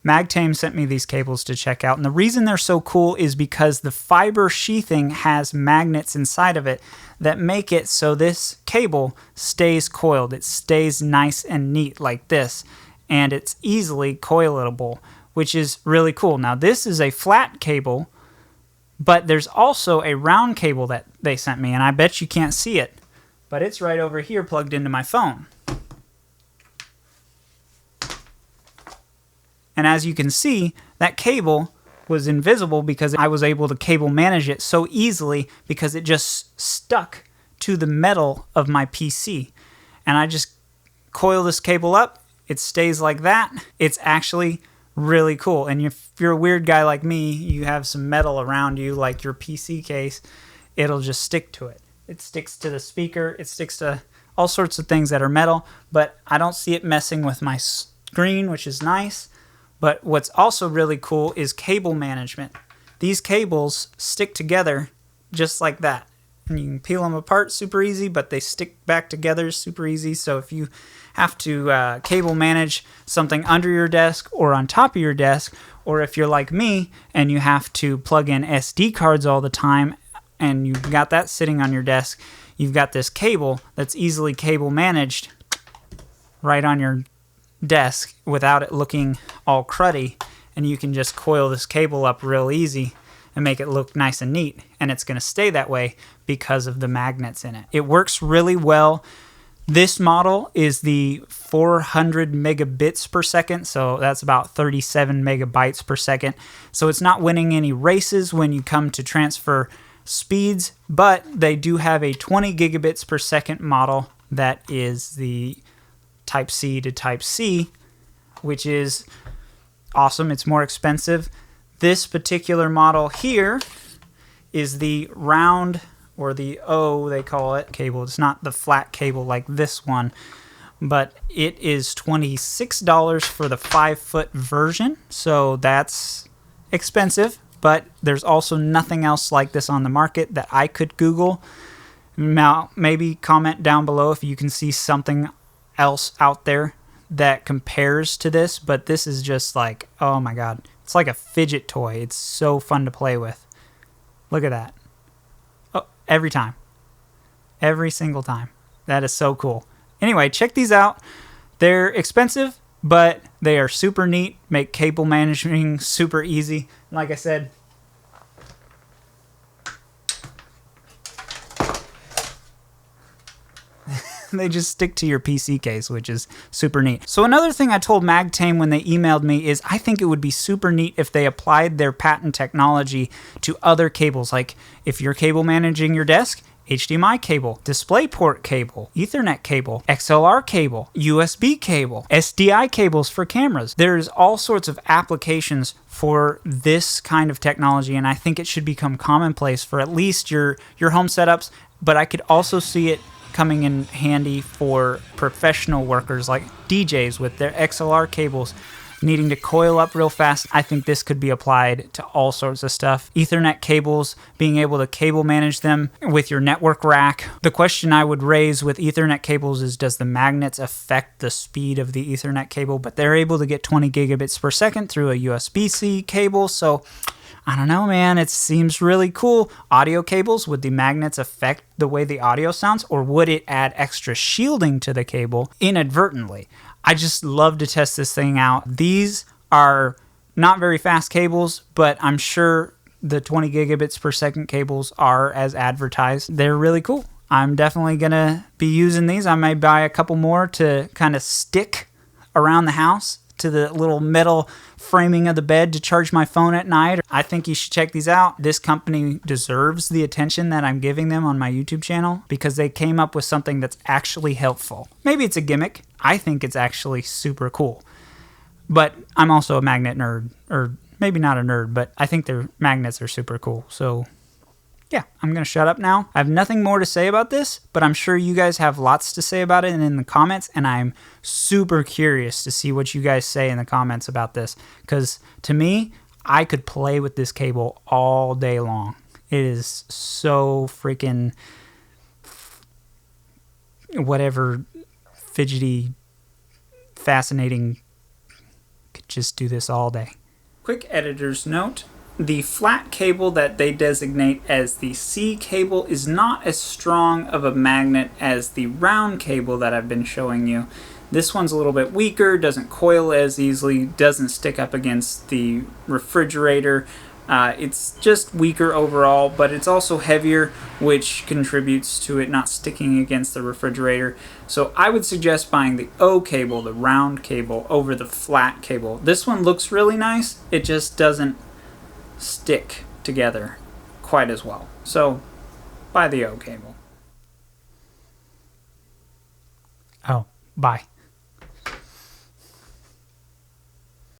Magtame sent me these cables to check out, and the reason they're so cool is because the fiber sheathing has magnets inside of it that make it so this cable stays coiled. It stays nice and neat like this, and it's easily coilable, which is really cool. Now, this is a flat cable, but there's also a round cable that they sent me, and I bet you can't see it, but it's right over here plugged into my phone. And as you can see, that cable was invisible because I was able to cable manage it so easily because it just stuck to the metal of my PC. And I just coil this cable up, it stays like that. It's actually really cool. And if you're a weird guy like me, you have some metal around you like your PC case, it'll just stick to it. It sticks to the speaker, it sticks to all sorts of things that are metal, but I don't see it messing with my screen, which is nice. But what's also really cool is cable management. These cables stick together just like that. And you can peel them apart super easy, but they stick back together super easy. So if you have to cable manage something under your desk or on top of your desk, or if you're like me and you have to plug in SD cards all the time and you've got that sitting on your desk, you've got this cable that's easily cable managed right on your desk without it looking all cruddy, and you can just coil this cable up real easy and make it look nice and neat, and it's going to stay that way because of the magnets in it. It works really well. This model is the 400 megabits per second, so that's about 37 megabytes per second. So it's not winning any races when you come to transfer speeds, but they do have a 20 gigabits per second model that is the Type C to Type C, which is awesome. It's more expensive. This particular model here is the round, or the O they call it, cable. It's not the flat cable like this one, but it is $26 for the 5-foot version, so that's expensive, but there's also nothing else like this on the market that I could Google. Now, maybe comment down below if you can see something else out there that compares to this, but this is just like, oh my god, it's like a fidget toy. It's so fun to play with. Look at that. Oh, every time, every single time. That is so cool. Anyway, check these out. They're expensive, but they are super neat, make cable managing super easy. Like I said, they just stick to your PC case, which is super neat. So another thing I told Magtame when they emailed me is I think it would be super neat if they applied their patent technology to other cables. Like if you're cable managing your desk, HDMI cable, DisplayPort cable, Ethernet cable, XLR cable, USB cable, SDI cables for cameras. There's all sorts of applications for this kind of technology, and I think it should become commonplace for at least your home setups, but I could also see it coming in handy for professional workers like DJs with their XLR cables needing to coil up real fast. I think this could be applied to all sorts of stuff. Ethernet cables, being able to cable manage them with your network rack. The question I would raise with Ethernet cables is, does the magnets affect the speed of the Ethernet cable? But they're able to get 20 gigabits per second through a USB-C cable, so I don't know, man. It seems really cool. Audio cables, would the magnets affect the way the audio sounds, or would it add extra shielding to the cable inadvertently? I just love to test this thing out. These are not very fast cables, but I'm sure the 20 gigabits per second cables are as advertised. They're really cool. I'm definitely going to be using these. I may buy a couple more to kind of stick around the house to the little metal framing of the bed to charge my phone at night. I think you should check these out. This company deserves the attention that I'm giving them on my YouTube channel because they came up with something that's actually helpful. Maybe it's a gimmick. I think it's actually super cool. But I'm also a magnet nerd, or maybe not a nerd, but I think their magnets are super cool. So yeah, I'm going to shut up now. I have nothing more to say about this, but I'm sure you guys have lots to say about it in the comments, and I'm super curious to see what you guys say in the comments about this, because to me, I could play with this cable all day long. It is so freaking whatever, fidgety, fascinating Could just do this all day. Quick editor's note. The flat cable that they designate as the C cable is not as strong of a magnet as the round cable that I've been showing you. This one's a little bit weaker, doesn't coil as easily, doesn't stick up against the refrigerator. It's just weaker overall, but it's also heavier, which contributes to it not sticking against the refrigerator. So I would suggest buying the O-cable, the round cable, over the flat cable. This one looks really nice, it just doesn't stick together quite as well. So buy the O-cable. Oh, bye.